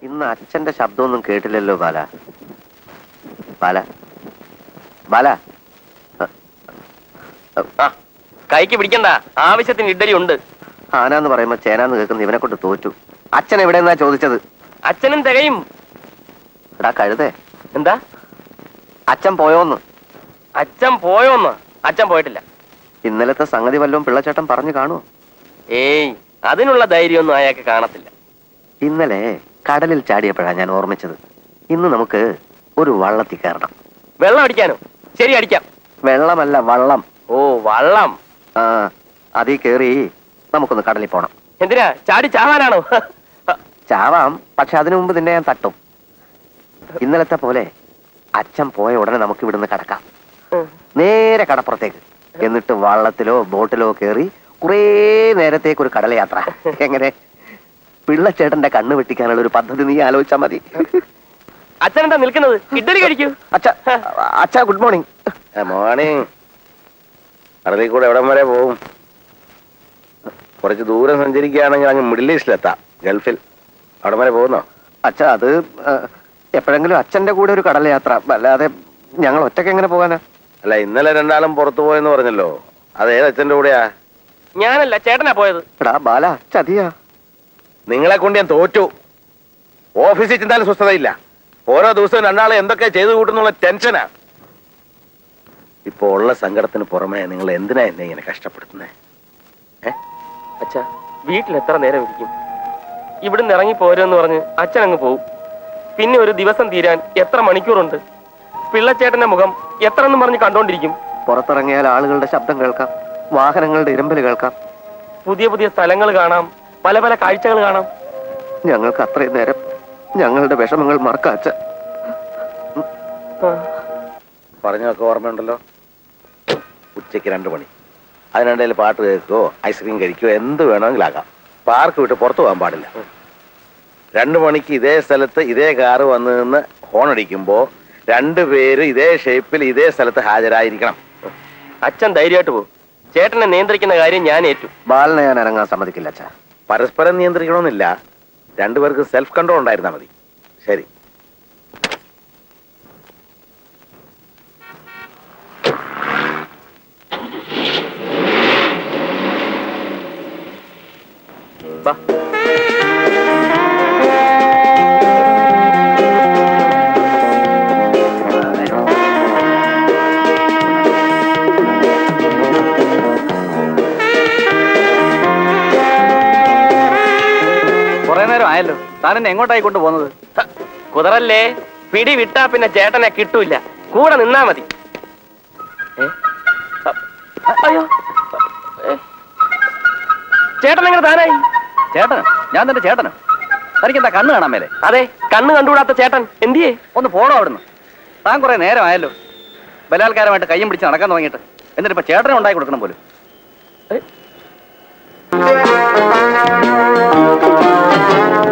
ഇന്ന് അച്ഛന്റെ ശബ്ദമൊന്നും കേട്ടില്ലല്ലോ ബാല. ബാല ബാല കൈക്ക് പിടിക്കണ്ട, ആവശ്യത്തിന് ഇഡ്ഡലി ഉണ്ട്. ആനാന്ന് പറയുമ്പോ ചേനാന്ന് കേൾക്കുന്ന ഇവനെ കൊണ്ട് തോറ്റു. അച്ഛൻ എവിടെയെന്നാ ചോദിച്ചത്? അച്ഛനും തികയും. എടാ കഴുതേ, എന്താ അച്ഛൻ പോയോന്ന്? അച്ഛൻ പോയോന്ന്? അച്ഛൻ പോയിട്ടില്ല. ഇന്നലത്തെ സംഗതി വല്ലതും പിള്ളച്ചേട്ടൻ പറഞ്ഞു കാണുമോ? ഏയ്, അതിനുള്ള ധൈര്യമൊന്നും അയാൾക്ക് കാണത്തില്ല. ഇന്നലെ കടലിൽ ചാടിയപ്പോഴാണ് ഞാൻ ഓർമ്മിച്ചത്, ഇന്ന് നമുക്ക് ഒരു വള്ളത്തിൽ കയറണം. വെള്ളം അടിക്കാനോ? ശരി, അടിക്കാം. വെള്ളമല്ല, വള്ളം. ഓ, വള്ളം. ആ, അതിൽ കയറി നമുക്കൊന്ന് കടലിൽ പോണം. എന്തിനാ? ചാടി ചാവാനാണോ? ചാവാം, പക്ഷെ അതിനു മുമ്പ് നിന്നെ ഞാൻ തട്ടും. ഇന്നലത്തെ പോലെ അച്ഛൻ പോയ ഉടനെ നമുക്ക് ഇവിടുന്ന് കടക്കാം, നേരെ കടപ്പുറത്തേക്ക്. എന്നിട്ട് വള്ളത്തിലോ ബോട്ടിലോ കയറി കുറേ നേരത്തേക്ക് ഒരു കടൽ യാത്ര. എങ്ങനെ? പിള്ളച്ചേട്ടന്റെ കണ്ണ് വെട്ടിക്കാനുള്ള ഒരു പദ്ധതി നീ ആലോചിച്ചാ മതി. അച്ഛനെന്താ നിൽക്കുന്നത്? ഇഡ്ഡലി കഴിക്കൂ. അച്ഛാ ഗുഡ് മോർണിംഗ്. മോർണിംഗ്. കടലിൽ കൂടെ എവിടം വരെ പോകും? കുറച്ച് ദൂരം സഞ്ചരിക്കുകയാണെങ്കിൽ അങ്ങ് മിഡിൽ ഈസ്റ്റിലെത്താം, ഗൾഫിൽ. അവിടെ വരെ പോകുന്നോ? അച്ഛാ, അത് എപ്പോഴെങ്കിലും അച്ഛന്റെ കൂടെ ഒരു കടൽ യാത്ര, അല്ലാതെ ഞങ്ങൾ ഒറ്റയ്ക്ക് എങ്ങനെ പോകാനാ? അല്ല, ഇന്നലെ രണ്ടാളും പുറത്തു പോയെന്ന് പറഞ്ഞല്ലോ, അത് ഏത് അച്ഛന്റെ കൂടെയാ? ഞാനല്ല, ചേട്ടനാ പോയത്. എടാ ബാല, ചതിയാ. നിങ്ങളെ കൊണ്ട് ഞാൻ തോറ്റു. ഓഫീസിൽ ചെന്നാലും സ്വസ്ഥതയില്ല. ഓരോ ദിവസവും രണ്ടാളെ എന്തൊക്കെ ചെയ്തു കൂട്ടുന്നുള്ള ടെൻഷനാ. ഇപ്പൊ ഉള്ള സങ്കടത്തിന് പുറമെ നിങ്ങൾ എന്തിനാ എന്നെ ഇങ്ങനെ കഷ്ടപ്പെടുത്തുന്നേ? അച്ഛാ, വീട്ടിൽ എത്ര നേരം ഇരിക്കും? ഇവിടുന്ന് ഇറങ്ങി പോരെന്ന് പറഞ്ഞ് അച്ഛൻ അങ്ങ് പോവും. പിന്നെ ഒരു ദിവസം തീരാൻ എത്ര മണിക്കൂറുണ്ട്? പിള്ളച്ചേട്ടന്റെ മുഖം എത്ര എന്നും പറഞ്ഞ് കണ്ടോണ്ടിരിക്കും. പുറത്തിറങ്ങിയാൽ ആളുകളുടെ ശബ്ദം കേൾക്കാം, വാഹനങ്ങളുടെ ഇരമ്പൽ കേൾക്കാം, പുതിയ പുതിയ സ്ഥലങ്ങൾ കാണാം, പല പല കാഴ്ചകൾ കാണാം. ഞങ്ങൾക്ക് അത്രയും നേരം ഞങ്ങളുടെ വിഷമങ്ങൾ മറക്കാം അച്ഛ. പറഞ്ഞൊക്കെ ഓർമ്മയുണ്ടല്ലോ. ഉച്ചയ്ക്ക് 2 മണി. അതിനിടയിൽ പാട്ട് കേൾക്കുകയോ ഐസ്ക്രീം കഴിക്കുകയോ എന്ത് വേണമെങ്കിലും ആകാം. പാർക്ക് വിട്ട് പുറത്തു പോകാൻ പാടില്ല. 2 മണിക്ക് ഇതേ സ്ഥലത്ത് ഇതേ കാറ് വന്ന് നിന്ന് ഹോൺ അടിക്കുമ്പോ 2 പേര് ഇതേ ഷേപ്പിൽ ഇതേ സ്ഥലത്ത് ഹാജരായിരിക്കണം. അച്ഛൻ ധൈര്യമായിട്ട് പോകും. ചേട്ടനെ നിയന്ത്രിക്കുന്ന കാര്യം ഞാൻ ഏറ്റു. ബാലനെ ഞാൻ ഇറങ്ങാൻ സമ്മതിക്കില്ല അച്ഛ. പരസ്പരം നിയന്ത്രിക്കണമെന്നില്ല, 2 പേർക്ക് സെൽഫ് കൺട്രോൾ ഉണ്ടായിരുന്നാ മതി. ശരി. വാ. കുറെ നേരം ആയല്ലോ, താൻ എന്നെ എങ്ങോട്ടായി കൊണ്ടുപോകുന്നത്? കുതിരല്ലേ, പിടി വിട്ടാ പിന്നെ ചേട്ടനെ കിട്ടൂല. കൂടെ നിന്നാ മതി. അയ്യോ, ചേട്ടൻ എങ്ങനെ താനായി? ചേട്ടനോ? ഞാൻ തന്റെ ചേട്ടനോ? തനിക്കെന്താ കണ്ണ് കാണാൻ മേലെ? അതെ, കണ്ണ് കണ്ടുകൂടാത്ത ചേട്ടൻ എന്തിയേ? ഒന്ന് പോണോ അവിടുന്ന്. താൻ കുറെ നേരം ആയല്ലോ ബലാത്കാരമായിട്ട് കയ്യും പിടിച്ച് നടക്കാൻ തുടങ്ങിയിട്ട്. എന്നിട്ട് ഇപ്പൊ ചേട്ടനെ ഉണ്ടാക്കി കൊടുക്കണം പോലും.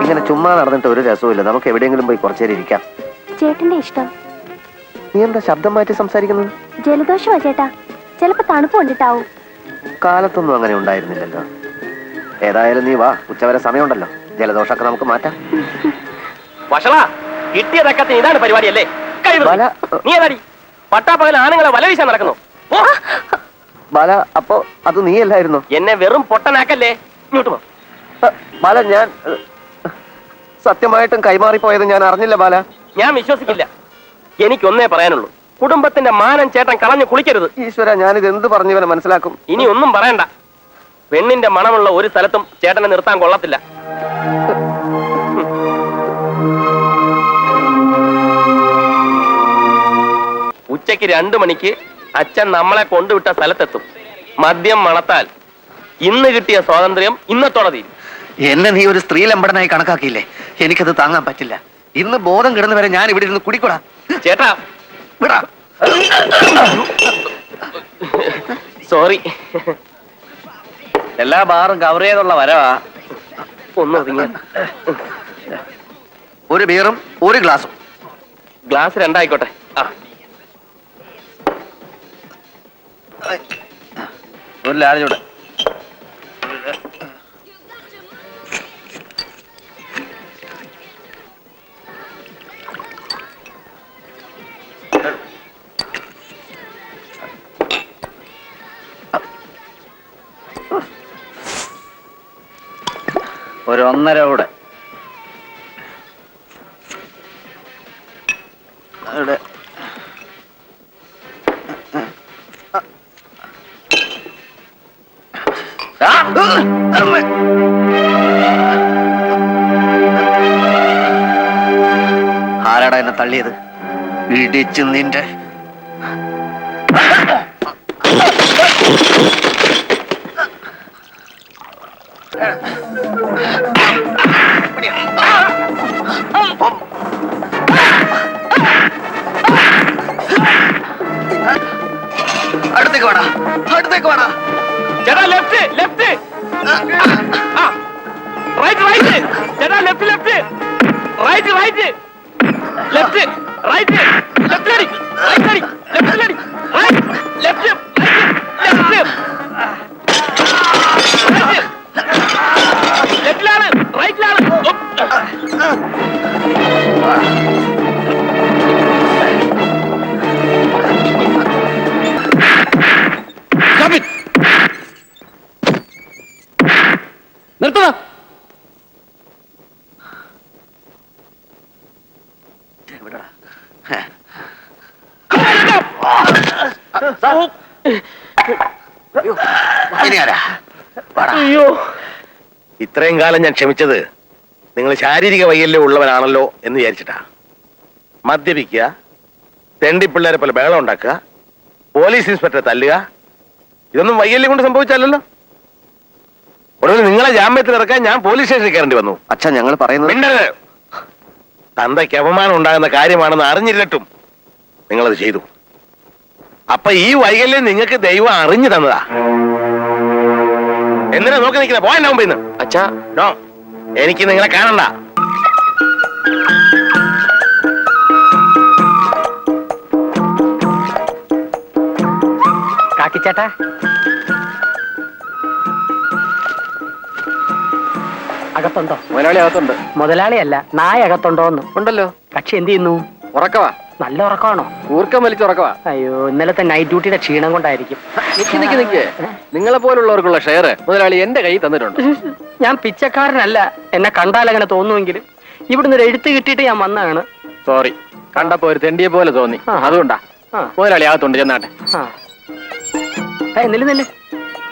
ഇങ്ങനെ ചുമ്മാ നടന്നിട്ട് ഒരു രസവുമില്ല. നമുക്ക് എവിടെയെങ്കിലും പോയി കുറച്ചേരം ഇരിക്കാം. ചേട്ടന്റെ ഇഷ്ടം. നീ എന്താ ശബ്ദം മാറ്റി സംസാരിക്കുന്നത്? ജലദോഷമാ ചേട്ടാ, ചിലപ്പോ തണുപ്പ് കൊണ്ടിട്ടാവും. കാലത്തൊന്നും അങ്ങനെ ഉണ്ടായിരുന്നില്ലല്ലോ. ഏതായാലും നീ വാ, ഉച്ചവരെ സമയമുണ്ടല്ലോ. ജലദോഷമൊക്കെ നമുക്ക് മാറ്റാം. വഷളാ, കിട്ടിയതൊക്കെ ഇതാണ് പരിപാടി അല്ലേ? നീ ഏതാടി പട്ടാപ്പകൽ ആണുങ്ങളെ വല വീശാൻ നടക്കുന്നു? ബാല, അപ്പോ അത് നീയല്ലായിരുന്നോ? എന്നെ വെറും പൊട്ടനാക്കല്ലേ. ഇങ്ങോട്ട് പോ. ബാല, ഞാൻ സത്യമായിട്ടും കൈമാറിപ്പോയത് ഞാൻ അറിഞ്ഞില്ല ബാല. ഞാൻ വിശ്വസിക്കില്ല. എനിക്കൊന്നേ പറയാനുള്ളൂ, കുടുംബത്തിന്റെ മാനം ചേട്ടൻ കളഞ്ഞു കുളിക്കരുത്. ഈശ്വര, ഞാനിത് എന്ത് പറഞ്ഞവനെ മനസ്സിലാക്കും? ഇനി ഒന്നും പറയണ്ട. പെണ്ണിന്റെ മണമുള്ള ഒരു സ്ഥലത്തും ചേട്ടനെ നിർത്താൻ കൊള്ളത്തില്ല. ഉച്ചയ്ക്ക് 2 മണിക്ക് അച്ഛൻ നമ്മളെ കൊണ്ടുവിട്ട സ്ഥലത്തെത്തും. മദ്യം മണത്താൽ ഇന്ന് കിട്ടിയ സ്വാതന്ത്ര്യം ഇന്നത്തോടെ തീരും. എന്നെ നീ ഒരു സ്ത്രീലമ്പടനായി കണക്കാക്കിയില്ലേ? എനിക്കത് താങ്ങാൻ പറ്റില്ല. ഇന്ന് ബോധം കിടന്നു വരെ ഞാൻ ഇവിടെ ഇരുന്ന് കുടിക്കൂടാ. ചേട്ടാ വിടാ. സോറി. എല്ലാ ബാറും കവർ ചെയ്തുള്ള വരവാ. ഒന്ന് ഒതുങ്ങിയ. ഒരു ബിയറും ഒരു ഗ്ലാസും. ഗ്ലാസ് 2 ആയിക്കോട്ടെ. ഒരു ലാർജൂടെ. 1.5 കൂടെ. അവിടെ. ആരാടാ എന്നെ തള്ളിയത്? ഇടിച്ചു നിന്റെ അടുത്തേക്ക് വേടാ, അടുത്തേക്ക് വേടാ. ചേട്ടാ ലെഫ്റ്റ് ലെഫ്റ്റ് റൈറ്റ് റൈറ്റ് ചേട്ടാ left left right right left right left അടി റൈറ്റ് അടി ലെഫ്റ്റ് അടി റൈറ്റ് ലെഫ്റ്റ് ലെഫ്റ്റ് ലെഫ്റ്റിലാണ് റൈറ്റിലാണ്. നിർത്തുക. അയ്യോ ഇത്രയും കാലം ഞാൻ ക്ഷമിച്ചത് നിങ്ങൾ ശാരീരിക വൈകല്യം ഉള്ളവനാണല്ലോ എന്ന് വിചാരിച്ചിട്ടാ. മദ്യപിക്കുക, തെണ്ടിപ്പിള്ളേരെ പോലെ ബഹളം ഉണ്ടാക്കുക, പോലീസ് ഇൻസ്പെക്ടറെ തല്ലുക, ഇതൊന്നും വൈകല്യം കൊണ്ട് സംഭവിച്ചല്ലോ. ഒടുവിൽ നിങ്ങളെ ജാമ്യത്തിൽ ഇറക്കാൻ ഞാൻ പോലീസ് സ്റ്റേഷനിൽ കയറേണ്ടി വന്നു. അച്ഛാ, ഞങ്ങൾ പറയുന്നത് മിണ്ടരുത്. തന്തയ്ക്ക് അപമാനം ഉണ്ടാകുന്ന കാര്യമാണെന്ന് അറിഞ്ഞിരുന്നിട്ടും നിങ്ങളത് ചെയ്തു. അപ്പൊ ഈ വൈകല്യം നിങ്ങൾക്ക് ദൈവം അറിഞ്ഞു തന്നതാ. എന്തിനാ നോക്കി നിൽക്കുന്നത്? പോയെന്റെ മുമ്പിൽ നിന്ന്. അച്ഛാ നോ, എനിക്ക് നിങ്ങളെ കാണണ്ട. കാക്കിച്ചേട്ടാ, അകത്തുണ്ടോ? മുതലാളി അകത്തുണ്ട്. മുതലാളിയല്ല, നായ അകത്തുണ്ടോന്ന്. ഉണ്ടല്ലോ. കക്ഷി എന്ത് ചെയ്യുന്നു? ഉറക്കവാ. നല്ല ഉറക്കമാണോ? ഊർക്കം വലിച്ച് ഉറക്കവാ. അയ്യോ, ഇന്നലത്തെ നൈറ്റ് ഡ്യൂട്ടിയുടെ ക്ഷീണം കൊണ്ടായിരിക്കും. നിക്ക് നിങ്ങളെ പോലുള്ളവർക്കുള്ള ഷെയർ മുതലാളി എന്റെ കയ്യിൽ തന്നിട്ടുണ്ട്. ഞാൻ പിച്ചക്കാരനല്ല, എന്നെ കണ്ടാൽ അങ്ങനെ തോന്നുമെങ്കിലും ഇവിടുന്ന് ഒരു എഴുത്ത് കിട്ടിയിട്ട് ഞാൻ വന്നതാണ്. സോറി, കണ്ടപ്പോ ഒരു തെണ്ടിയെ പോലെ തോന്നി, അതുകൊണ്ടാ. മുതലാളി അകത്തുണ്ട്, ചെന്നാട്ടെ. എന്നില്ല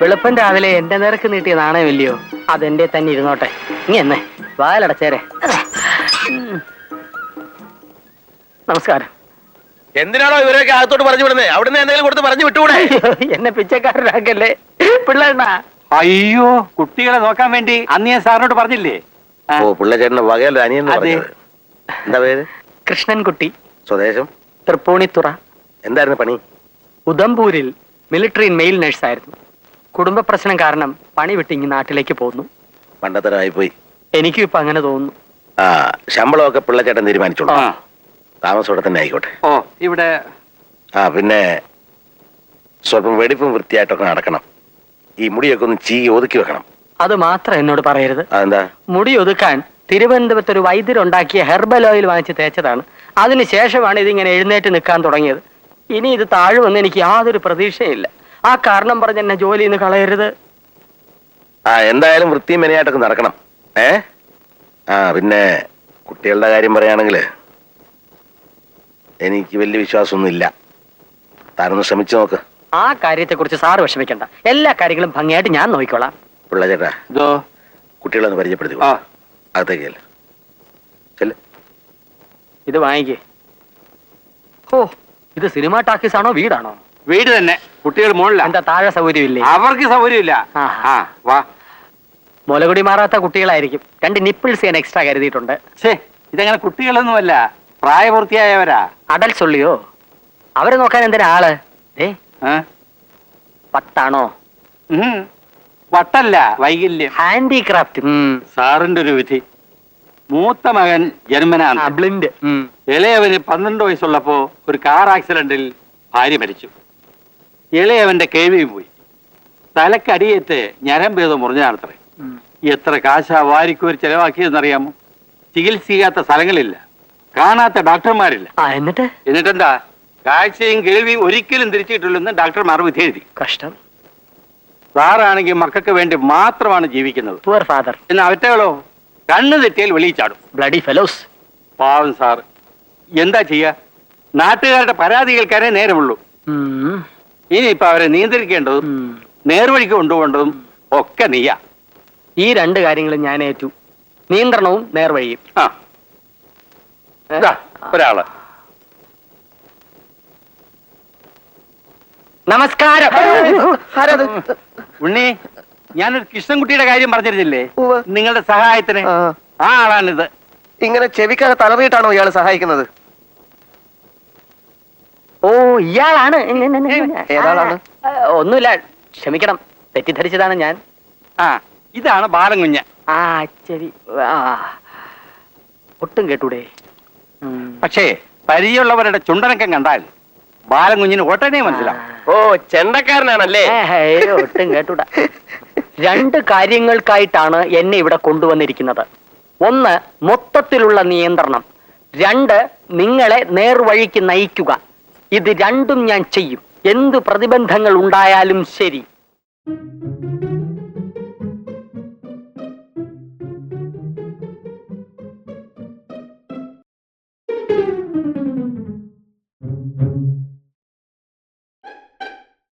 വെളുപ്പം രാവിലെ എന്റെ നേർക്ക് നീട്ടിയ നാണയമില്ലയോ, അതെന്റെ തന്നെ ഇരുന്നോട്ടെ. നീ എന്നേ വാലടച്ചേരെ. നമസ്കാരം. എന്തിനാണോ ഇവരൊക്കെ അകത്തോട്ട് പറഞ്ഞു വിടുന്നത്? അവിടുന്ന് എന്തെങ്കിലും കൊടുത്ത് പറഞ്ഞു വിട്ടുകൂടെ? എന്നെ പിച്ചക്കാരനാക്കല്ലേ പിള്ളേണ്ണ. അയ്യോ, കുട്ടികളെ നോക്കാൻ വേണ്ടി അന്ന് ഞാൻ സാറിനോട് പറഞ്ഞില്ലേ? ഓ, പിള്ളേച്ചേട്ടന്റെ വകയല്ല അനിയെന്ന് പറഞ്ഞത്. എന്താ പേര്? കൃഷ്ണൻകുട്ടി. സ്വദേശം? തൃപ്പൂണിത്തുറ. എന്തായിരുന്നു പണി? ഉദംപൂരിൽ മിലിറ്ററി മെയിൽ നഴ്സായിരുന്നു. കുടുംബ പ്രശ്നം കാരണം പണി വിട്ടിങ്ങി നാട്ടിലേക്ക് പോന്നു. പണ്ടത്തരമായി പോയി. എനിക്കും ഇപ്പൊ അങ്ങനെ തോന്നുന്നു. ആ, ശമ്പളമൊക്കെ പിള്ളേച്ചേട്ടൻ തീരുമാനിച്ചോളൂ. താമസം ഇവിടെ തന്നെ ആയിക്കോട്ടെ. ഓ, ഇവിടെ ആ, പിന്നെ സ്വല്പം വെടിപ്പും വൃത്തിയായിട്ടൊക്കെ നടക്കണം. ഈ മുടിയൊക്കെ ഒന്ന് ഒതുക്കി വെക്കണം. അത് മാത്രം എന്നോട് പറയരുത്. അതെന്താ? മുടി ഒതുക്കാൻ തിരുവനന്തപുരത്ത് ഒരു വൈദ്യരുണ്ടാക്കിയ ഹെർബൽ ഓയിൽ വാങ്ങിച്ച് തേച്ചതാണ്. അതിനുശേഷമാണ് ഇതിങ്ങനെ എഴുന്നേറ്റ് നിൽക്കാൻ തുടങ്ങിയത്. ഇനി ഇത് താഴുമെന്ന് എനിക്ക് യാതൊരു പ്രതീക്ഷയില്ല. ആ കാരണം പറഞ്ഞ് എന്നെ ജോലിയിൽ നിന്ന് കളയരുത്. ആ, എന്തായാലും വൃത്തിയും മെനയായിട്ടൊക്കെ നടക്കണം. ആ, പിന്നെ കുട്ടികളുടെ കാര്യം പറയുകയാണെങ്കിൽ എനിക്ക് വലിയ വിശ്വാസമൊന്നും ഇല്ല. താനൊന്ന് ശ്രമിച്ചു നോക്ക്. ആ കാര്യത്തെക്കുറിച്ച് സാറ് വിഷമിക്കണ്ട. എല്ലാ കാര്യങ്ങളും ഭംഗിയായിട്ട് ഞാൻ നോക്കിക്കോളാം. പിള്ളേച്ചേട്ടാ, ഇതോ കുട്ടികളൊന്ന് പരിചയപ്പെടുത്തി. ആ, അകത്തേക്കല്ല ചെല്ല്. ഇത് വാങ്ങിക്കേ. ഓ, ഇത് സിനിമ ടാക്കീസ് ആണോ വീടാണോ? വീട് തന്നെ. കുട്ടികൾ മുകളില. എന്താ താഴെ സൗകര്യമില്ലേ? അവർക്ക് സൗകര്യമില്ല. ആ. ആ, വാ. മുലകുടി മാറാത്ത കുട്ടികളായിരിക്കും. 2 നിപ്പിൾസ് ഞാൻ എക്സ്ട്രാ കരുതിയിട്ടുണ്ട്. ഛേ, ഇതങ്ങനെ കുട്ടികളൊന്നുമല്ല, പ്രായപൂർത്തിയായവരാ. അഡൽസ് ഉള്ളിയോ? അവരെ നോക്കാൻ എന്തിനാ ആള്? ആ? പത്താണോ? വട്ടല്ല, വൈകല്യം. ഹാൻഡിക്രാഫ്റ്റ്. സാറിന്റെ ഒരു വിധി. മൂത്ത മകൻ ജന്മനാണ്. ബ്ലിൻഡ്. ഇളയവന് 12 വയസ്സുള്ളപ്പോ ഒരു കാർ ആക്സിഡന്റിൽ ഭാര്യ മരിച്ചു. ഇളയവന്റെ കേൾവിയും പോയി. തലക്കടിയേറ്റ് ഞരമ്പേതോ മുറിഞ്ഞാണത്രേ. എത്ര കാശാ വാരിക്കോരി ചെലവാക്കിയതെന്നറിയാമോ? ചികിത്സിക്കാത്ത സ്ഥലങ്ങളില്ല, കാണാത്ത ഡോക്ടർമാരില്ല. എന്നിട്ടെന്താ? കാഴ്ചയും കേൾവിയും ഒരിക്കലും തിരിച്ചിട്ടില്ലെന്ന് ഡോക്ടർമാർ വിധി എഴുതി. കഷ്ടം. സാറാണെങ്കിൽ മക്കൾക്ക് വേണ്ടി മാത്രമാണ് ജീവിക്കുന്നത്. Poor father. എന്നാൽ അവറ്റകളോ കണ്ണു തെറ്റിയാൽ വെളിയിൽ ചാടും. Bloody fellows. പാവം സാർ, എന്താ ചെയ്യാ? നാട്ടുകാരുടെ പരാതി കേൾക്കാനേ നേരമുള്ളൂ. ഇനിയിപ്പൊ അവരെ നിയന്ത്രിക്കേണ്ടതും നേർവഴിക്ക് കൊണ്ടുപോകേണ്ടതും ഒക്കെ നീയാ. ഈ രണ്ട് കാര്യങ്ങളും ഞാൻ ഏറ്റു. നിയന്ത്രണവും നേർവഴിയും. ആ ഇതാ ഒരാള്. നമസ്കാരം. ഉണ്ണി, ഞാനൊരു കൃഷ്ണൻകുട്ടിയുടെ കാര്യം പറഞ്ഞിരുന്നില്ലേ ഉവ്വ്. നിങ്ങളുടെ സഹായത്തിന്? ആ. ആ ആളാണിത്. ഇങ്ങനെ ചെവിക്കകത്ത് അലറിയിട്ടാണോ ഇയാള് സഹായിക്കുന്നത്? ഓ, ഇയാളാണ്. ഏതാളാണ്? ഒന്നുമില്ല, ക്ഷമിക്കണം, തെറ്റിദ്ധരിച്ചതാണ് ഞാൻ. ആ, ഇതാണ് ബാലൻകുഞ്ഞ്. ആ ചെവി ഒട്ടും കേട്ടൂടെ? പക്ഷേ പരിചയമുള്ളവരുടെ ചുണ്ടനക്കം കണ്ടാൽ ബാലൻകുഞ്ഞിന് ഒട്ടനെ മനസ്സിലാവും. ഓ, ചെണ്ടക്കാരനാണല്ലേ? ഒട്ടും കേട്ടൂടാ. രണ്ട് കാര്യങ്ങൾക്കായിട്ടാണ് എന്നെ ഇവിടെ കൊണ്ടുവന്നിരിക്കുന്നത്. ഒന്ന്, മൊത്തത്തിലുള്ള നിയന്ത്രണം. രണ്ട്, നിങ്ങളെ നേർവഴിക്ക് നയിക്കുക. ഇത് രണ്ടും ഞാൻ ചെയ്യും, എന്തു പ്രതിബന്ധങ്ങൾ ഉണ്ടായാലും ശരി.